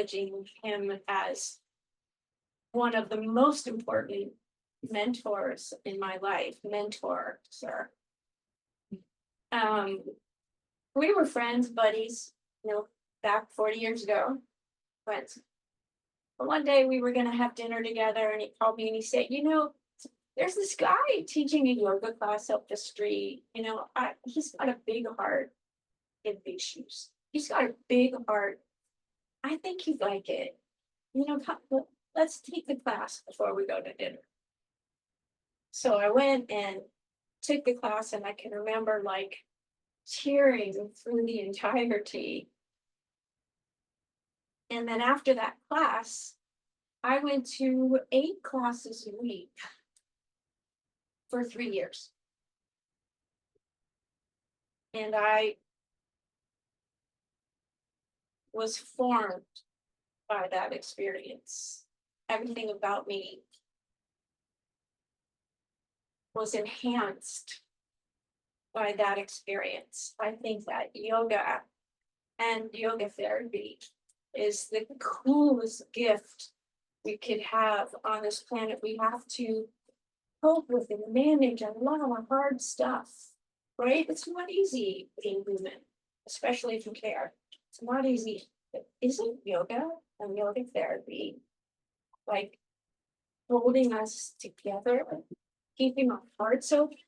acknowledging him as one of the most important mentors in my life. Mentor, sir. We were friends, buddies, back 40 years ago. But one day we were going to have dinner together, and he called me and he said, there's this guy teaching a yoga class up the street. He's got a big heart in big shoes. He's got a big heart. I think you'd like it. Let's take the class before we go to dinner. So I went and took the class, and I can remember like cheering through the entirety. And then after that class, I went to 8 classes a week for 3 years. And I was formed by that experience. Everything about me was enhanced by that experience. I think that yoga and yoga therapy is the coolest gift we could have on this planet. We have to cope with and manage a lot of hard stuff, right? It's not easy being human, especially if you care. It's not easy. But isn't yoga and yoga therapy like holding us together, keeping our hearts open?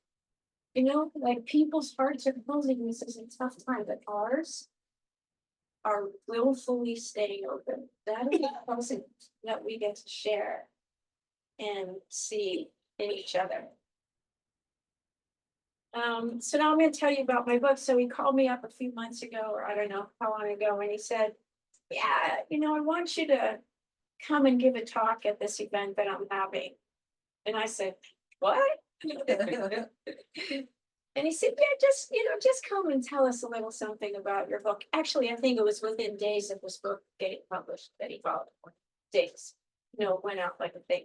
Like people's hearts are closing. This is a tough time, but ours are willfully staying open. That is something that we get to share and see in each other. So now I'm going to tell you about my book. So he called me up a few months ago, or I don't know how long ago, and he said, yeah, I want you to come and give a talk at this event that I'm having. And I said, what? And he said, yeah, just come and tell us a little something about your book. Actually, I think it was within days of this book getting published that he called. Days. It went out like a thing.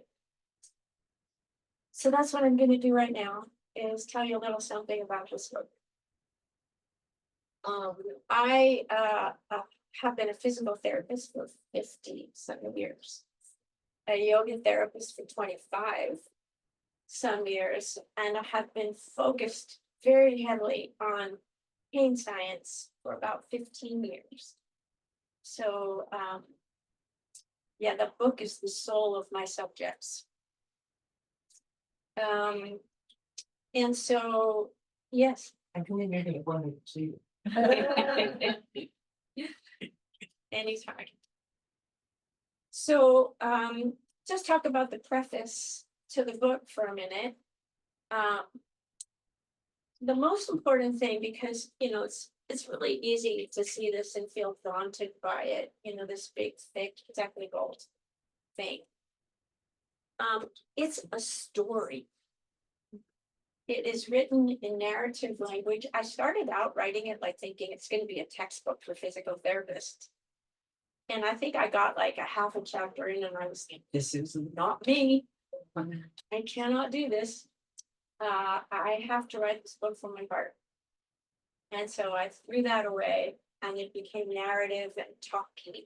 So that's what I'm going to do right now, is tell you a little something about this book. I have been a physical therapist for 57 years, a yoga therapist for 25 some years, and I have been focused very heavily on pain science for about 15 years. So, yeah, the book is the soul of my subjects. And so, yes. And can we make an appointment to see you? Anytime. So, just talk about the preface to the book for a minute. The most important thing, because it's really easy to see this and feel daunted by it, this big, thick, technical thing. It's a story. It is written in narrative language. I started out writing it like thinking it's going to be a textbook for physical therapists. And I think I got like a half a chapter in and I was like, this is not me. I cannot do this. I have to write this book from my heart. And so I threw that away and it became narrative and talking.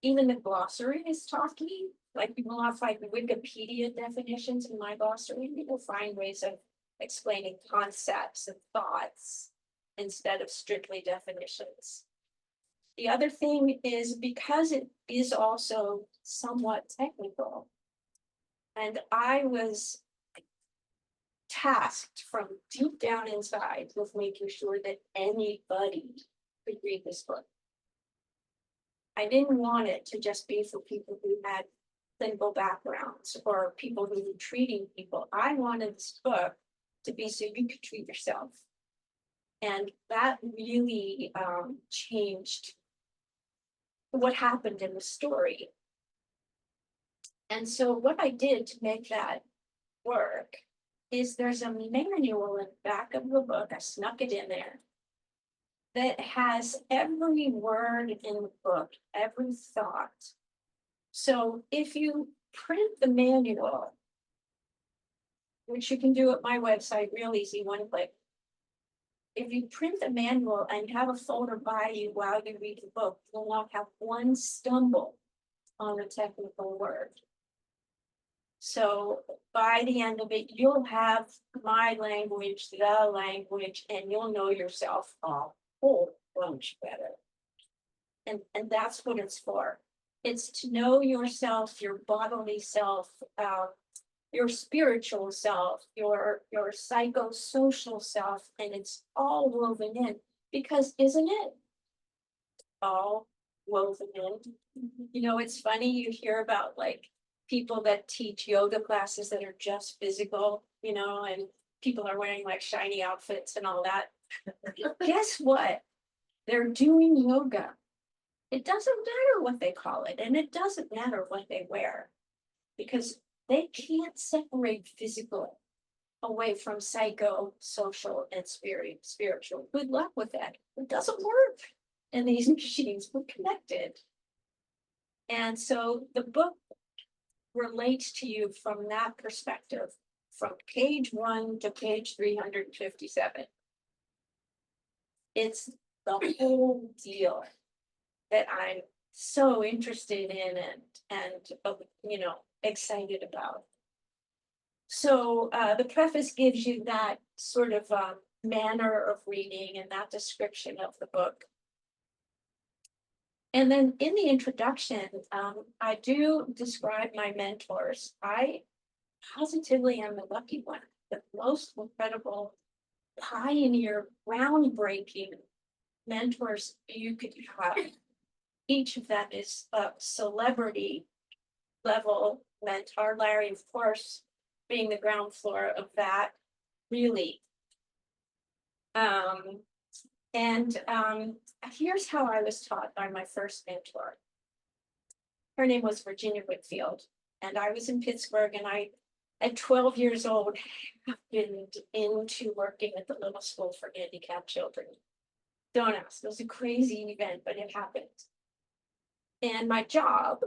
Even the glossary is talking. Like you will not find Wikipedia definitions in my glossary. You will find ways of explaining concepts and thoughts instead of strictly definitions. The other thing is, because it is also somewhat technical, and I was tasked from deep down inside with making sure that anybody could read this book. I didn't want it to just be for people who had clinical backgrounds or people who were treating people. I wanted this book to be so you could treat yourself. And that really changed what happened in the story. And so what I did to make that work is there's a manual in the back of the book, I snuck it in there, that has every word in the book, every thought. So if you print the manual, which you can do at my website, real easy, one click, if you print the manual and have a folder by you while you read the book, you'll not have one stumble on a technical word. So by the end of it, you'll have my language, the language, and you'll know yourself a whole bunch better. And that's what it's for. It's to know yourself, your bodily self, your spiritual self, your psychosocial self, and it's all woven in. Because isn't it all woven in? You know, it's funny, you hear about like people that teach yoga classes that are just physical, you know, and people are wearing like shiny outfits and all that. Guess what? They're doing yoga. It doesn't matter what they call it, and it doesn't matter what they wear, because they can't separate physical away from psycho, social, and spiritual. Good luck with that. It doesn't work. And these machines were connected. And so the book relates to you from that perspective, from page 1 to page 357. It's the whole deal that I'm so interested in and you know, excited about. So the preface gives you that sort of manner of reading and that description of the book. And then in the introduction, I do describe my mentors. I positively am the lucky one, the most incredible, pioneer, groundbreaking mentors you could have. Each of them is a celebrity level mentor. Larry, of course, being the ground floor of that, really. Here's how I was taught by my first mentor. Her name was Virginia Whitfield, and I was in Pittsburgh, and I, at 12 years old, happened into working at the Little School for Handicapped Children. Don't ask, it was a crazy event, but it happened. And my job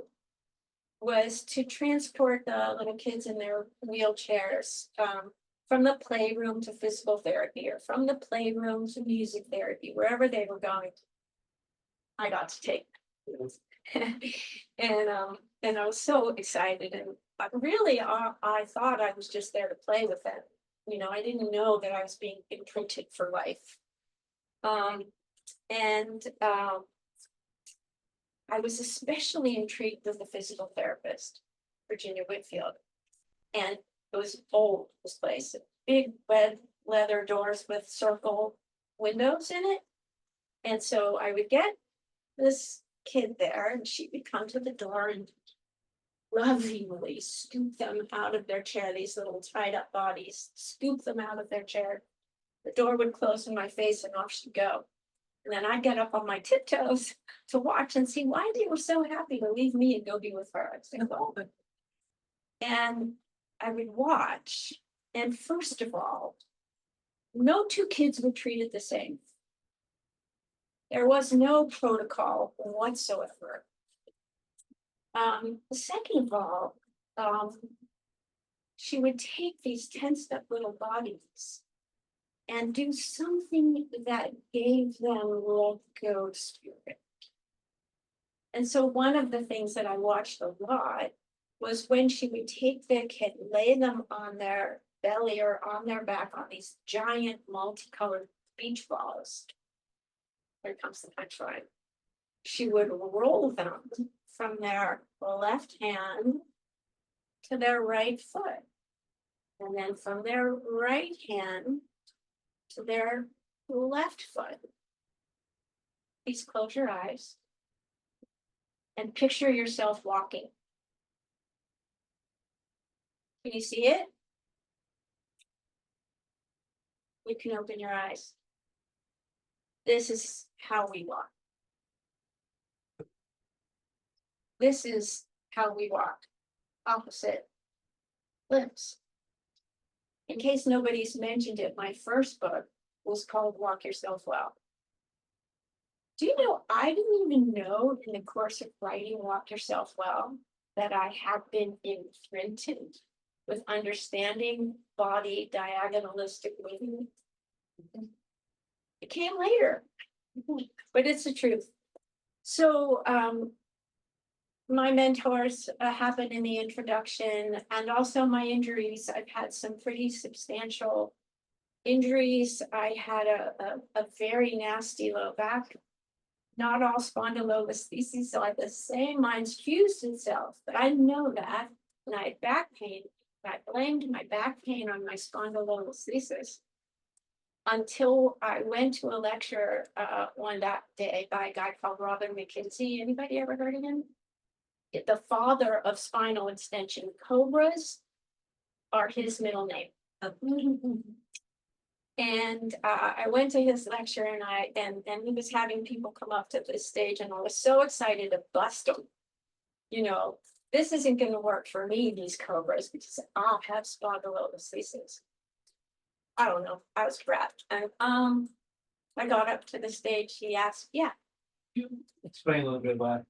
was to transport the little kids in their wheelchairs from the playroom to physical therapy, or from the playroom to music therapy, wherever they were going. I got to take them. And I was so excited, and really I thought I was just there to play with them. You know, I didn't know that I was being imprinted for life. I was especially intrigued with the physical therapist, Virginia Whitfield. And it was old, this place, big red leather doors with circle windows in it. And so I would get this kid there, and she would come to the door and lovingly scoop them out of their chair, these little tied up bodies, scoop them out of their chair. The door would close in my face and off she'd go. And then I'd get up on my tiptoes to watch and see why they were so happy to leave me and go be with her. And I would watch, and first of all, no two kids were treated the same. There was no protocol whatsoever. Second of all, she would take these tensed up little bodies and do something that gave them let go spirit. And so one of the things that I watched a lot was when she would take their kid, lay them on their belly or on their back on these giant multicolored beach balls. Here comes the punchline. She would roll them from their left hand to their right foot. And then from their right hand to their left foot. Please close your eyes and picture yourself walking. Can you see it? You can open your eyes. This is how we walk. This is how we walk. Opposite limbs. In case nobody's mentioned it, my first book was called Walk Yourself Well. Do you know, I didn't even know in the course of writing Walk Yourself Well that I had been imprinted with understanding body diagonalistic movement. It came later, but it's the truth. So, my mentors happened in the introduction, and also my injuries. I've had some pretty substantial injuries. I had a very nasty low back. Not all spondylolisthesis, so I had the same, mine's fused itself, but I know that. And I had back pain. I blamed my back pain on my spondylolisthesis until I went to a lecture one that day by a guy called Robin McKenzie. Anybody ever heard of him? The father of spinal extension. Cobras are his middle name. And I went to his lecture, and he was having people come up to the stage, and I was so excited to bust them. You know, this isn't going to work for me, these cobras, because I'll have spondylolisthesis. I don't know. I was trapped. And I got up to the stage. He asked, yeah. Explain a little bit about,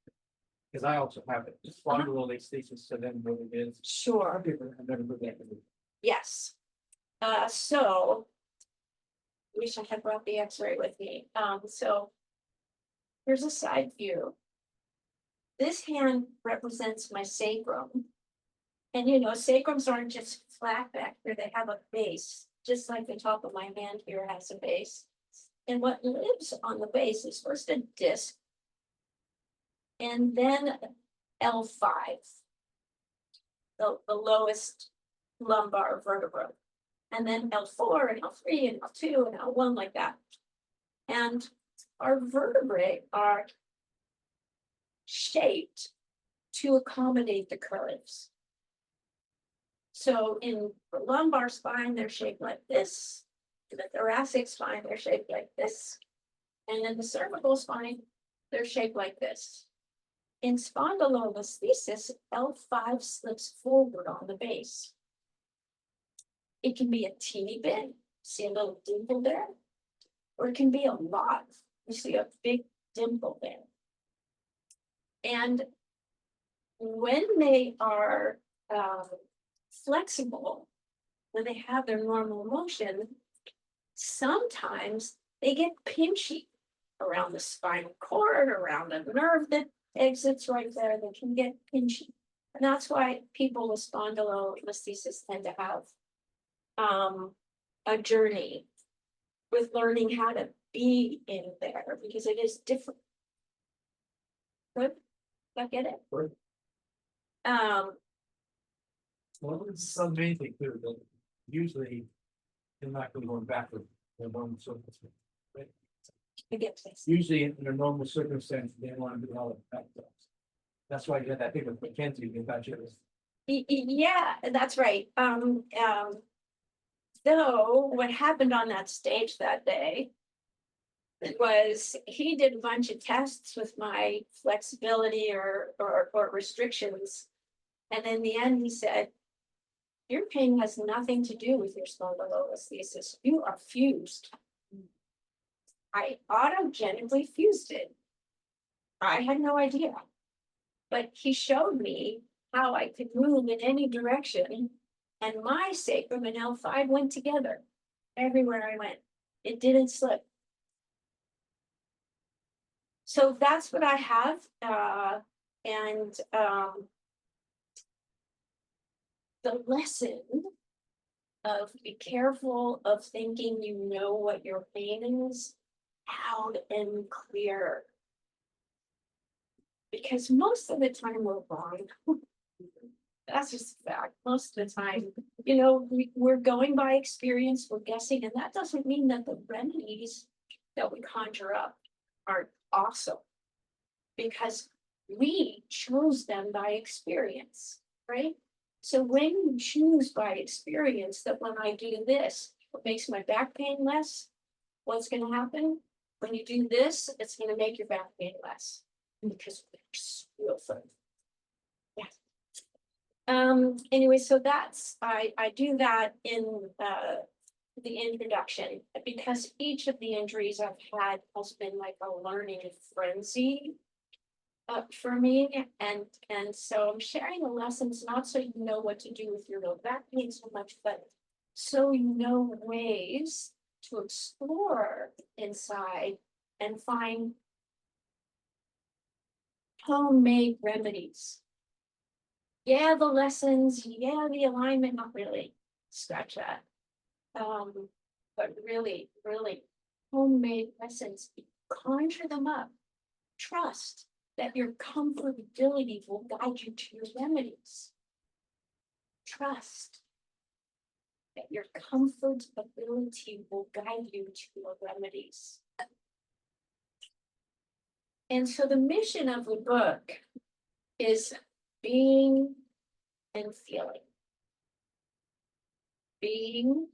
because I also have it, just spondylolisthesis, so then what it is. Sure. I've never heard that. Yes. So wish I had brought the x-ray with me. So here's a side view. This hand represents my sacrum. And you know, sacrums aren't just flat back there, they have a base, just like the top of my hand here has a base. And what lives on the base is first a disc, and then L5, the lowest lumbar vertebra. And then L4 and L3 and L2 and L1 like that. And our vertebrae are shaped to accommodate the curves. So in the lumbar spine, they're shaped like this. In the thoracic spine, they're shaped like this. And in the cervical spine, they're shaped like this. In spondylolisthesis, L5 slips forward on the base. It can be a teeny bit, see a little dimple there, or it can be a lot. You see a big dimple there. And when they are flexible, when they have their normal motion, sometimes they get pinchy around the spinal cord, around the nerve that exits right there. They can get pinchy. And that's why people with spondylolisthesis tend to have a journey with learning how to be in there, because it is different. Good? Did I get it? Good. Well, it's amazing too, that usually they're not going backward, they're normal circumstances. Right? I get this. Usually in a normal circumstance, they want to do all of that. That's why you had that thing with McKenzie, you got yours. Yeah, that's right. So what happened on that stage that day was he did a bunch of tests with my flexibility or restrictions. And in the end, he said, your pain has nothing to do with your spondylolisthesis. You are fused. I autogenically fused it. I had no idea. But he showed me how I could move in any direction. And my sacrum and L5 went together everywhere I went. It didn't slip. So that's what I have. The lesson of be careful of thinking you know what your pain is, loud and clear. Because most of the time we're wrong. That's just a fact. Most of the time, you know, we're going by experience, we're guessing, and that doesn't mean that the remedies that we conjure up aren't awesome. Because we chose them by experience, right? So when you choose by experience that when I do this, it makes my back pain less, what's going to happen? When you do this, it's going to make your back pain less. Because it's real fun. Yeah. Anyway, so that's, I do that in the introduction, because each of the injuries I've had has been like a learning frenzy for me. And so I'm sharing the lessons, not so you know what to do with your low back pain so much, but so you know ways to explore inside and find homemade remedies. Yeah, the lessons, yeah, the alignment, not really, scratch that. But really, really homemade lessons, conjure them up. Trust that your comfortability will guide you to your remedies. Trust that your comfortability will guide you to your remedies. And so the mission of the book is being and feeling. Being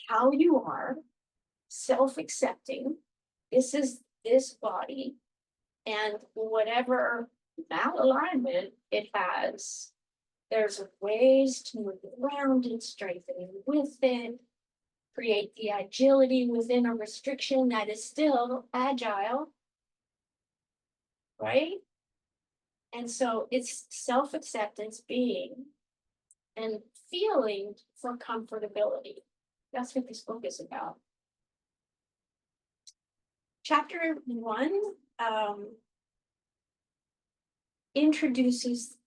how you are, self-accepting. This is this body, and whatever malalignment it has, there's ways to move around and strengthening with it, create the agility within a restriction that is still agile, right? And so it's self-acceptance, being, and feeling for comfortability. That's what this book is about. Chapter 1 introduces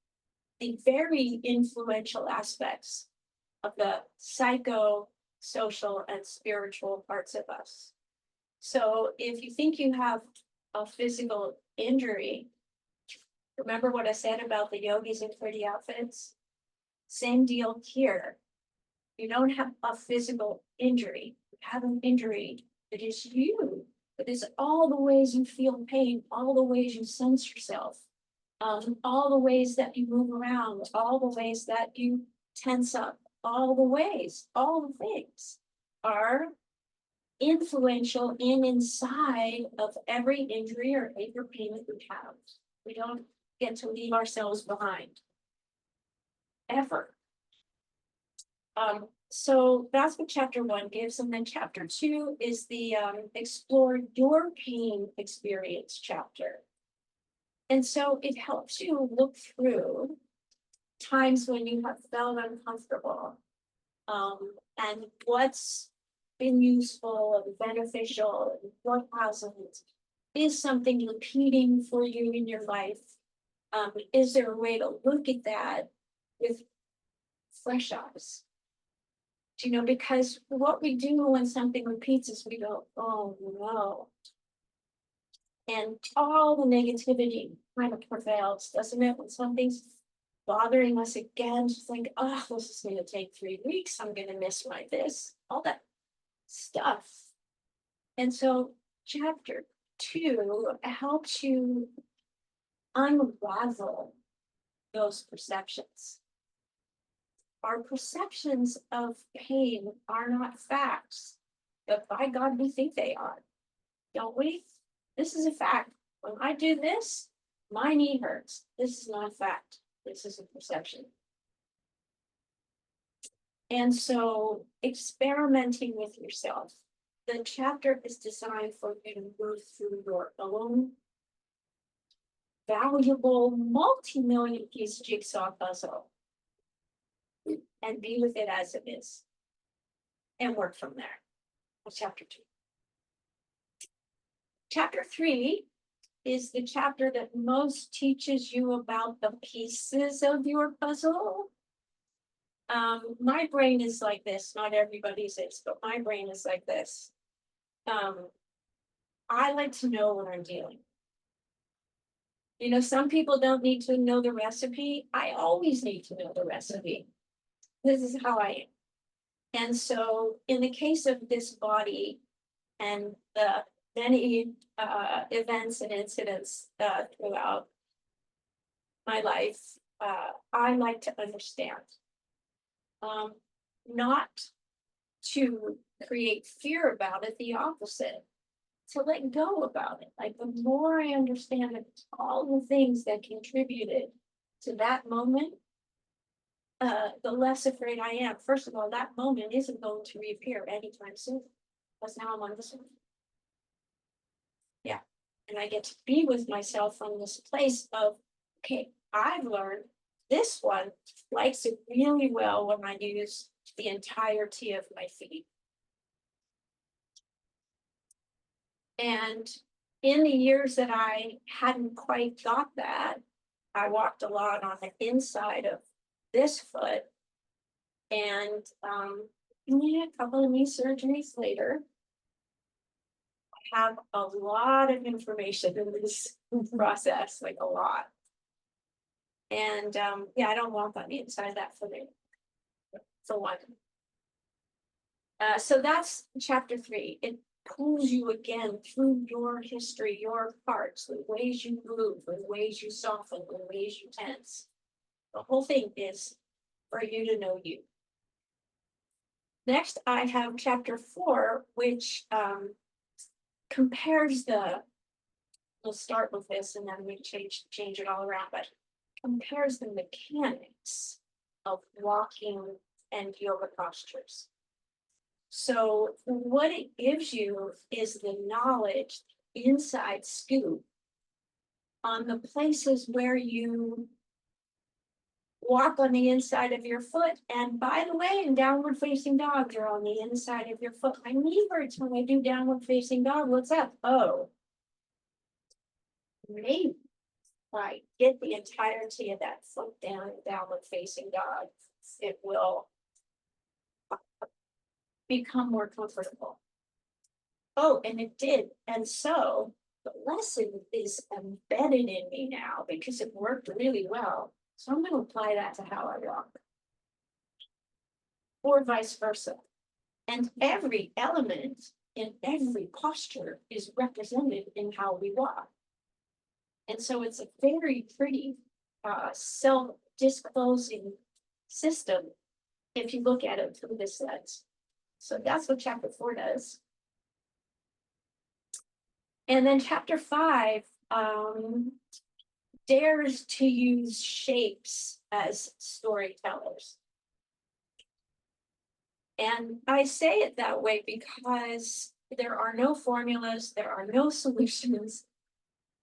the very influential aspects of the psycho, social, and spiritual parts of us. So if you think you have a physical injury, remember what I said about the yogis in pretty outfits? Same deal here. You don't have a physical injury. You have an injury that is you. It is all the ways you feel pain, all the ways you sense yourself, all the ways that you move around, all the ways that you tense up, all the ways, all the things are influential and inside of every injury or ache or pain that we have. We don't get to leave ourselves behind. Ever. So that's what chapter 1 gives, and then chapter 2 is the explore your pain experience chapter. And so it helps you look through times when you have felt uncomfortable, and what's been useful and beneficial and what hasn't. Is something repeating for you in your life? Is there a way to look at that with fresh eyes? Do you know, because what we do when something repeats is we go, oh no. And all the negativity kind of prevails, doesn't it? When something's bothering us again, just like, oh, this is going to take 3 weeks. I'm going to miss my this, all that stuff. And so chapter 2 helps you unravel those perceptions. Our perceptions of pain are not facts, but by God, we think they are, don't we? This is a fact. When I do this, my knee hurts. This is not a fact. This is a perception. And so experimenting with yourself. The chapter is designed for you to move through your own valuable multi-million piece jigsaw puzzle and be with it as it is and work from there. That's chapter 2. Chapter 3 is the chapter that most teaches you about the pieces of your puzzle. My brain is like this, not everybody's is, but my brain is like this. I like to know what I'm dealing. You know, some people don't need to know the recipe. I always need to know the recipe. This is how I am. And so in the case of this body and the many events and incidents throughout my life, I like to understand. Not to create fear about it, the opposite, to let go about it. Like the more I understand all the things that contributed to that moment, the less afraid I am. First of all, that moment isn't going to reappear anytime soon, because now I'm on this one. Yeah, and I get to be with myself from this place of, okay, I've learned this one likes it really well when I use the entirety of my feet. And in the years that I hadn't quite got that, I walked a lot on the inside of this foot. And yeah, a couple of knee surgeries later, I have a lot of information in this process, like a lot. And yeah, I don't walk on the inside of that foot anymore, for one. So that's chapter 3. It pulls you again through your history, your parts, the ways you move, the ways you soften, the ways you tense. The whole thing is for you to know you. Next, I have chapter 4, which compares we'll start with this and then we change it all around, but compares the mechanics of walking and yoga postures. So what it gives you is the knowledge, inside scoop on the places where you walk on the inside of your foot. And by the way, in downward facing dog, you're on the inside of your foot. My knee hurts when I do downward facing dog. What's up? Oh, maybe if I get the entirety of that foot down in downward facing dog, it will become more comfortable. Oh, and it did. And so the lesson is embedded in me now because it worked really well. So I'm going to apply that to how I walk. Or vice versa. And every element in every posture is represented in how we walk. And so it's a very pretty self-disclosing system if you look at it through this lens. So that's what chapter 4 does. And then chapter 5 dares to use shapes as storytellers. And I say it that way because there are no formulas, there are no solutions.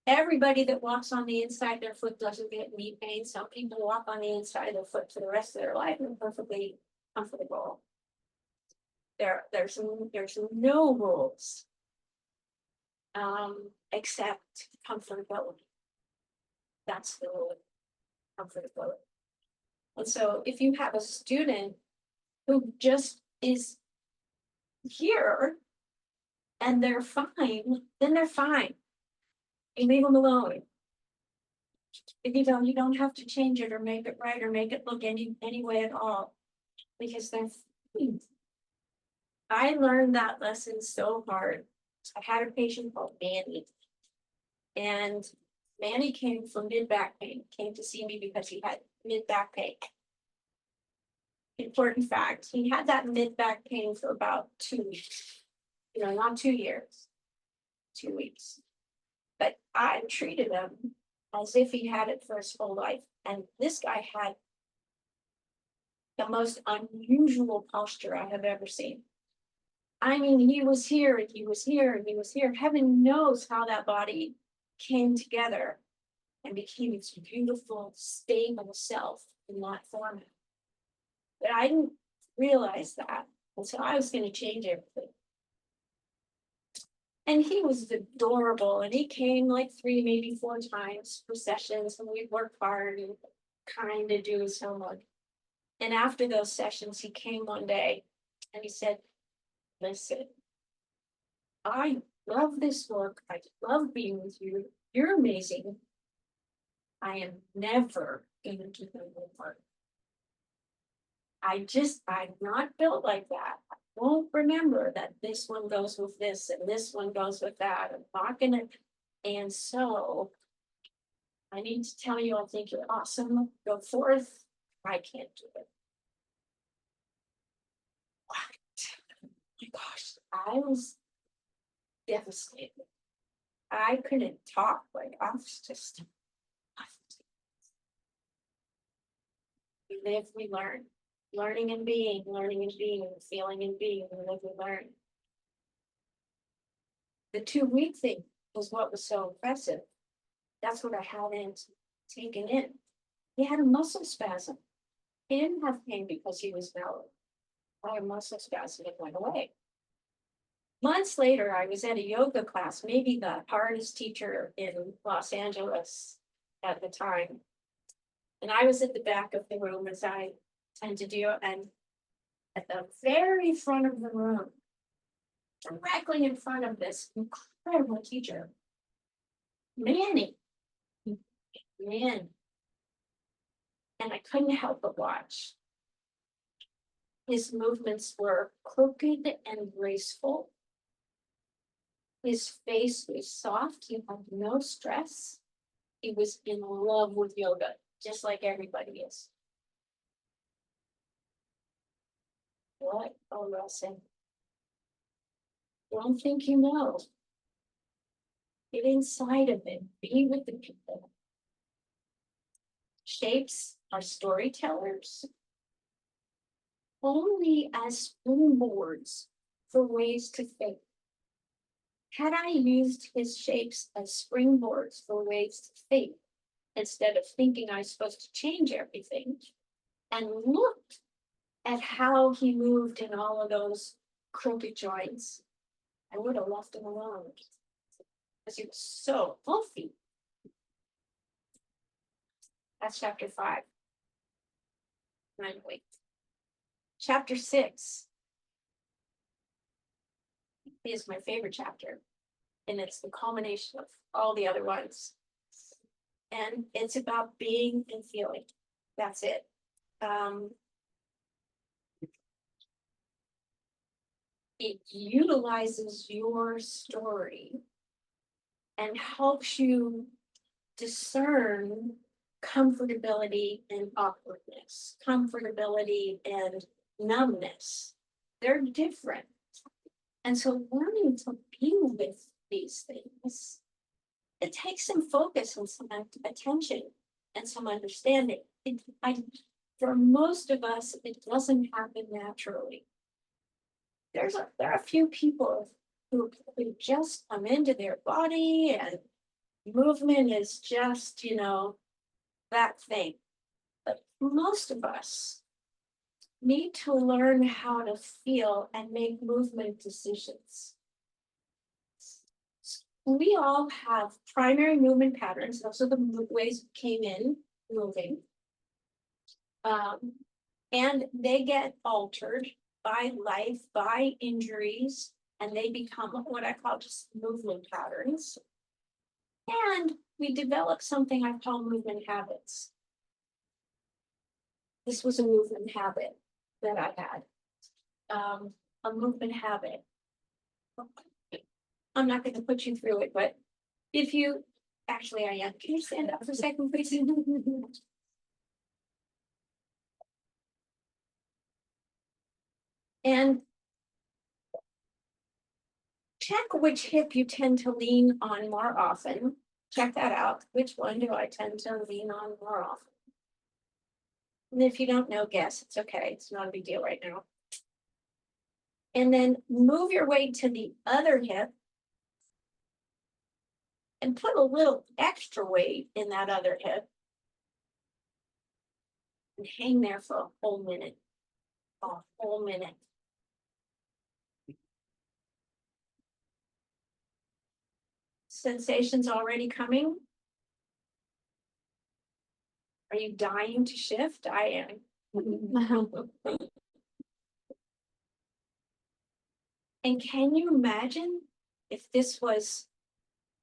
Everybody that walks on the inside of their foot doesn't get knee pain. Some people walk on the inside of their foot for the rest of their life and perfectly comfortable. There's no rules except comfortability. That's the rule, comfortability. And so if you have a student who just is here and they're fine, then they're fine. You leave them alone. You don't have to change it or make it right or make it look any way at all because they're fine. I learned that lesson so hard. I had a patient called Manny, and Manny came from mid-back pain, came to see me because he had mid-back pain. Important fact, he had that mid-back pain for about 2 weeks. Not 2 years, 2 weeks. But I treated him as if he had it for his whole life. And this guy had the most unusual posture I have ever seen. I mean, he was here and he was here and he was here. Heaven knows how that body came together and became its beautiful, stable self in that format. But I didn't realize that until I was going to change everything. And he was adorable, and he came like 3, maybe 4 times for sessions, and we'd work hard and kind of do his homework. And after those sessions, he came one day and he said, listen, I love this work. I love being with you. You're amazing. I am never going to do the homework. I'm not built like that. I won't remember that this one goes with this and this one goes with that. I'm not gonna. And so I need to tell you, I think you're awesome. Go forth. I can't do it. What? Oh my gosh, I was devastated. I couldn't talk. Like I was just. We live, we learn. Learning and being, feeling and being, we live, we learn. The 2-week thing was what was so impressive. That's what I hadn't taken in. He had a muscle spasm. He didn't have pain because he was mellow. I had a muscle spasm, it went away. Months later, I was at a yoga class, maybe the hardest teacher in Los Angeles at the time. And I was at the back of the room, as I tend to do, and at the very front of the room, directly in front of this incredible teacher, Manny. Man. And I couldn't help but watch. His movements were crooked and graceful. His face was soft. He had no stress. He was in love with yoga, just like everybody is. What a lesson. Don't think you know. Get inside of it. Be with the people. Shapes are storytellers. Only as springboards for ways to think. Had I used his shapes as springboards for ways to think, instead of thinking I was supposed to change everything, and looked at how he moved in all of those crooked joints, I would have left him alone. Because he was so healthy. That's chapter 5. Wait. Chapter 6 is my favorite chapter. And it's the culmination of all the other ones. And it's about being and feeling. That's it. It utilizes your story and helps you discern comfortability and awkwardness, comfortability and numbness. They're different. And so learning to be with these things, it takes some focus and some attention and some understanding. For most of us, it doesn't happen naturally. There are a few people who just come into their body and movement is just, that thing. But most of us need to learn how to feel and make movement decisions. We all have primary movement patterns. Those are the ways we came in moving. And they get altered by life, by injuries, and they become what I call just movement patterns. And we develop something I call movement habits. This was a movement habit that I had. A movement habit. I'm not going to put you through it, but if you, actually I am. Can you stand up for a second, please? And check which hip you tend to lean on more often. Check that out. Which one do I tend to lean on more often? And if you don't know, guess. It's okay. It's not a big deal right now. And then move your weight to the other hip and put a little extra weight in that other hip. And hang there for a whole minute. A whole minute. Sensations already coming? Are you dying to shift? I am. And can you imagine if this was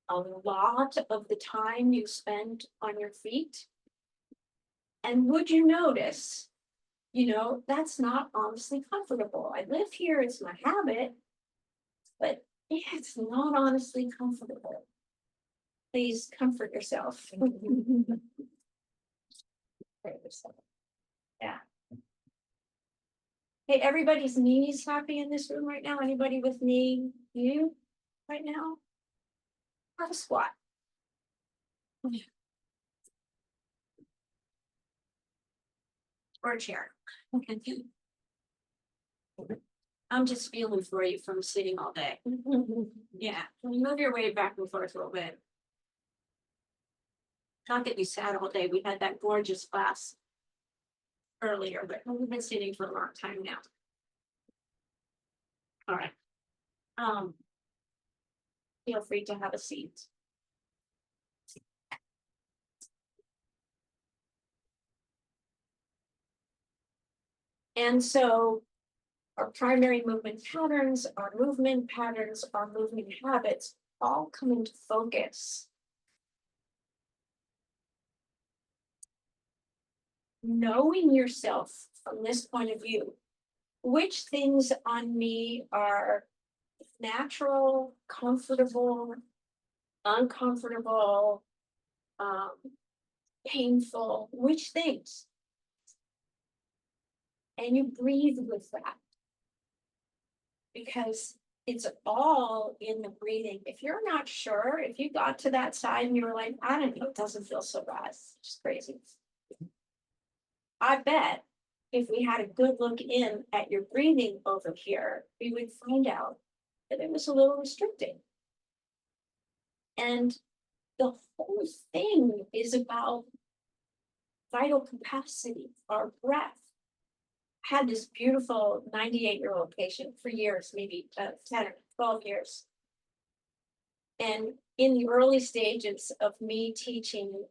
a lot of the time you spend on your feet? And would you notice, that's not honestly comfortable. I live here, it's my habit, but it's not honestly comfortable. Please comfort yourself. Yeah. Hey, everybody's knees happy in this room right now? Anybody with knee you right now? Have a squat. Or a chair. Okay. I'm just feeling for you from sitting all day. Yeah, move your weight back and forth a little bit. Not that you sat all day. We had that gorgeous class earlier, but we've been sitting for a long time now. All right. Um. Feel free to have a seat. And so our primary movement patterns, our movement patterns, our movement habits all come into focus. Knowing yourself from this point of view, which things on me are natural, comfortable, uncomfortable, um, painful, which things? And you breathe with that. Because it's all in the breathing. If you're not sure, if you got to that side and you were like, I don't know, it doesn't feel so bad, it's just crazy. I bet if we had a good look in at your breathing over here, we would find out that it was a little restricting. And the whole thing is about vital capacity, our breath. I had this beautiful 98-year-old patient for years, maybe 10 or 12 years. And in the early stages of me teaching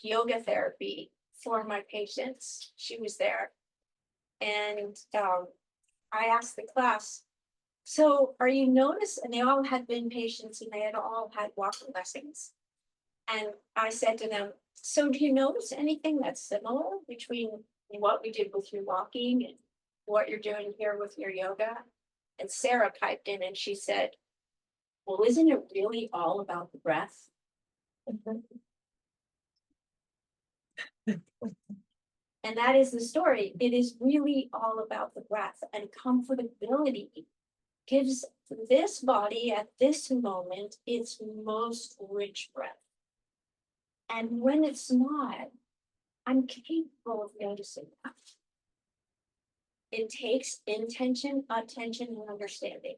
yoga therapy for my patients, she was there. And I asked the class, so are you noticing, and they all had been patients and they had all had walking lessons. And I said to them, so do you notice anything that's similar between what we did with your walking and what you're doing here with your yoga? And Sarah piped in and she said, well, isn't it really all about the breath? And that is the story. It is really all about the breath, and comfortability gives this body at this moment its most rich breath. And when it's not, I'm capable of noticing that. It takes intention, attention, and understanding,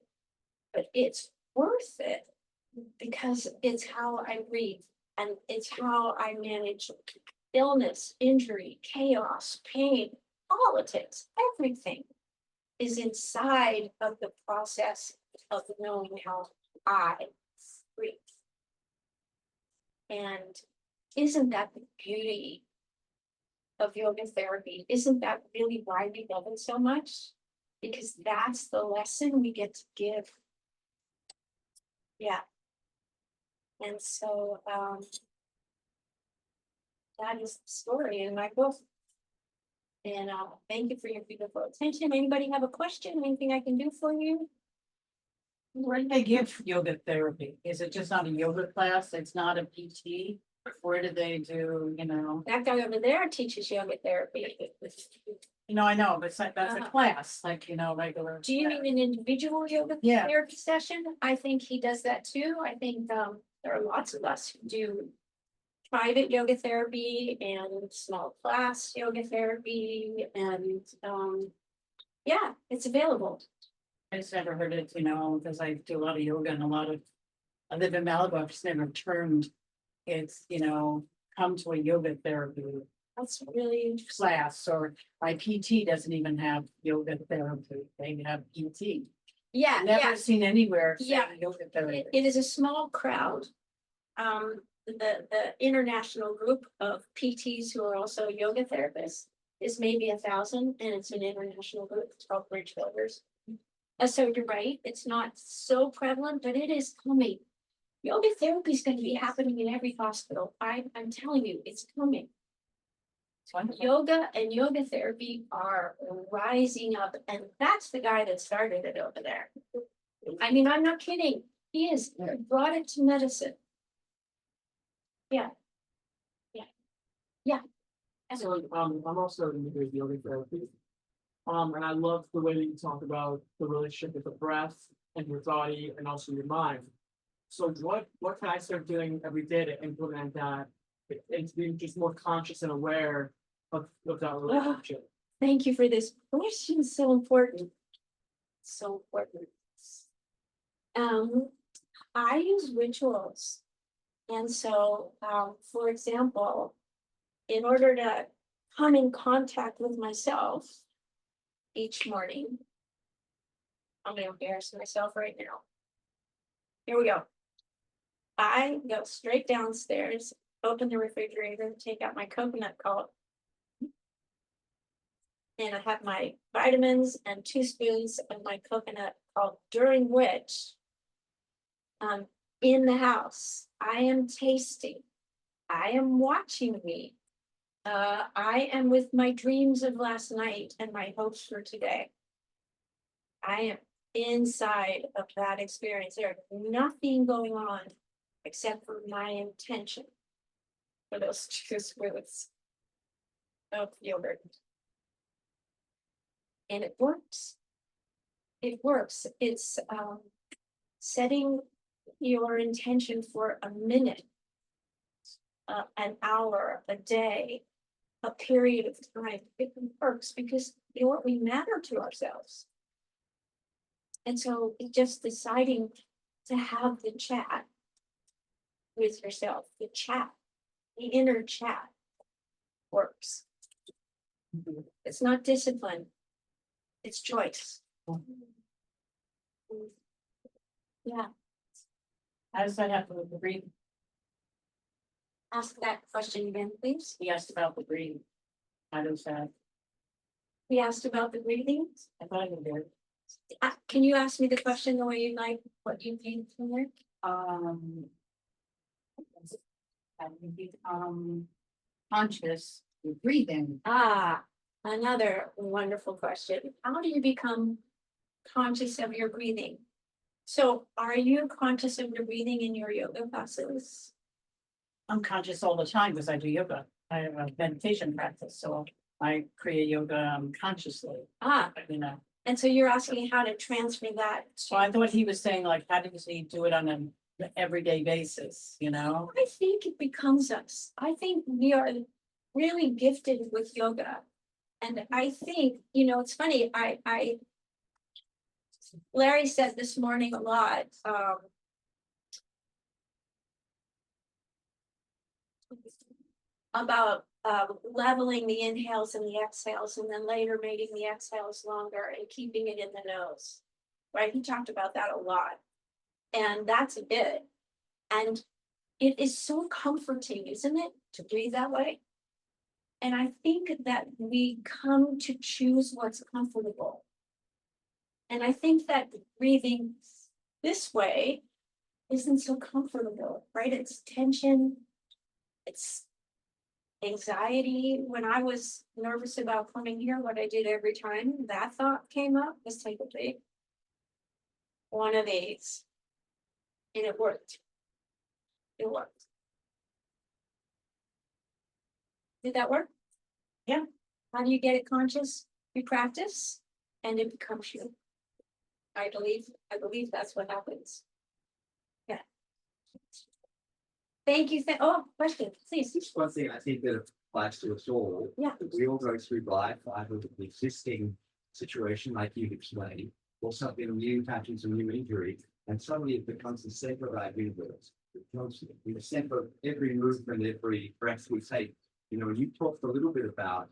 but it's worth it because it's how I breathe and it's how I manage illness, injury, chaos, pain, politics, everything is inside of the process of knowing how I breathe. And isn't that the beauty of yoga therapy? Isn't that really why we love it so much? Because that's the lesson we get to give. Yeah. And so that is the story in my book. And thank you for your beautiful attention. Anybody have a question? Anything I can do for you? Where do they give yoga therapy? Is it just not a yoga class? It's not a PT? Where do they do, you know? That guy over there teaches yoga therapy. I know, but that's a Uh-huh. class, like, regular. Do you mean an individual yoga Yeah. therapy session? I think he does that too. I think there are lots of us who do private yoga therapy and small class yoga therapy, and yeah, it's available. I just never heard it, because I do a lot of yoga and I live in Malibu, I've just never turned. It's, come to a yoga therapy That's really interesting. class, or my PT doesn't even have yoga therapy, they have PT. Yeah, Never yeah. seen anywhere Yeah. saying yoga therapy. It is a small crowd. The international group of PTs who are also yoga therapists is maybe 1,000, and it's an international group. It's called Bridge Builders. So you're right, it's not so prevalent, but it is coming. Yoga therapy is going to be happening in every hospital. I'm telling you, it's coming. It's wonderful. Yoga and yoga therapy are rising up, and that's the guy that started it over there. I mean, I'm not kidding. He is. He brought it to medicine. Yeah. Yeah. Yeah. So, I'm also in the yoga therapy. And I love the way that you talk about the relationship with the breath and your body and also your mind. So what can I start doing every day to implement that and to be just more conscious and aware of that relationship? Thank you for this question. So important. So important. I use rituals. And so, for example, in order to come in contact with myself each morning, I'm gonna embarrass myself right now. Here we go. I go straight downstairs, open the refrigerator, take out my coconut pulp. And I have my vitamins and 2 spoons of my coconut pulp, during which in the house, I am tasting, I am watching me. I am with my dreams of last night and my hopes for today. I am inside of that experience. There's nothing going on except for my intention for those 2 spoons of yogurt. And it works. It works. It's setting your intention for a minute, an hour, a day, a period of time. It works because you know what, we matter to ourselves. And so just deciding to have the chat with yourself, the inner chat works. It's not discipline. It's choice. Yeah, How does that happen with the breathing? ask that question again, please. We asked about the breathing. How does that, We asked about the breathing. I thought I did. Can you ask me the question the way you like, what you think from there? How do you become conscious with breathing? Another wonderful question. How do you become conscious of your breathing? So are you conscious of your breathing in your yoga classes? I'm conscious all the time because I do yoga. I have a meditation practice, so I create yoga consciously, you know. And so you're asking how to transfer that So to, I thought he was saying like, how does he do it on an everyday basis, you know? I think it becomes us. I think we are really gifted with yoga. And I think, you know, it's funny, Larry said this morning a lot, about leveling the inhales and the exhales, and then later making the exhales longer and keeping it in the nose. Right? He talked about that a lot. And that's it. And it is so comforting, isn't it, to breathe that way? And I think that we come to choose what's comfortable. And I think that breathing this way isn't so comfortable, right? It's tension, it's anxiety. When I was nervous about coming here, what I did every time that thought came up was take a big one of these. And it worked. It worked. Did that work? Yeah. How do you get it conscious? You practice and it becomes you. I believe that's what happens. Yeah. Thank you. Oh, question, please. Just one thing I think that applies to us all. Yeah. We all go through life, either with an existing situation like you've explained, or something new happens, a new injury, and suddenly it becomes the center of our universe. It becomes the center of every movement, every breath we take. You know, you talked a little bit about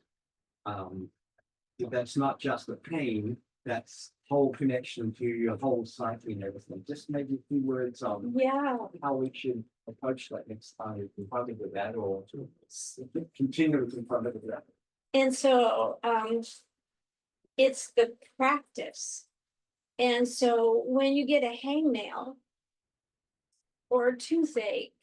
that's not just the pain, that's whole connection to your whole psyche and everything. Just maybe a few words on Yeah. how we should approach that next time, if we're confronted with that, or to continue to confront it with that. And so it's the practice. And so when you get a hangnail or a toothache,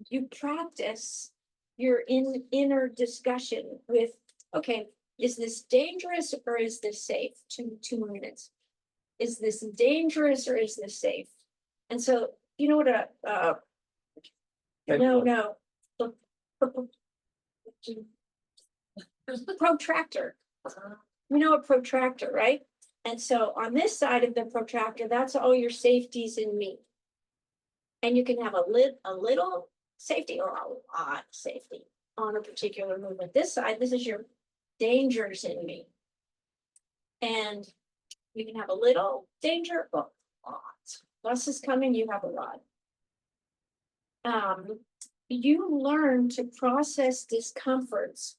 you practice your inner discussion with, okay, is this dangerous or is this safe? 2 minutes. Is this dangerous or is this safe? And so, you know what no. Protractor. You know a protractor, right? And so on this side of the protractor, that's all your safeties in me. And you can have a little safety or a lot of safety on a particular movement. This side, this is your dangers in me. And you can have a little danger or a lot. Less is coming, you have a lot. You learn to process discomforts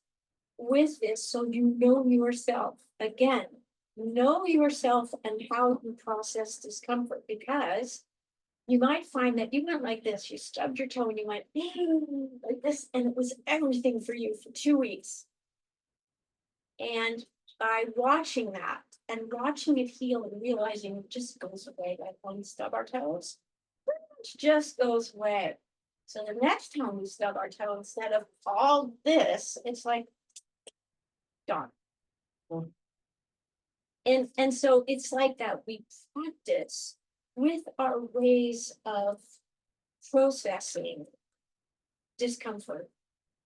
with this so you know yourself. Again, know yourself and how you process discomfort, because you might find that you went like this, you stubbed your toe and you went like this, and it was everything for you for 2 weeks. And by watching that and watching it heal and realizing it just goes away like when we stub our toes, pretty much just goes away. So the next time we stub our toe, instead of all this, it's like gone. And so it's like that we practice with our ways of processing discomfort,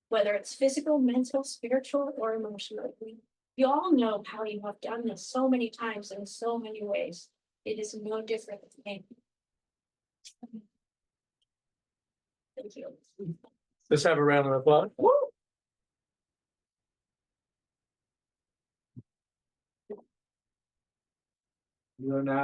whether it's physical, mental, spiritual, or emotional. You all know how you have done this so many times in so many ways. It is no different with me. Thank you. Let's have a round of applause. You are now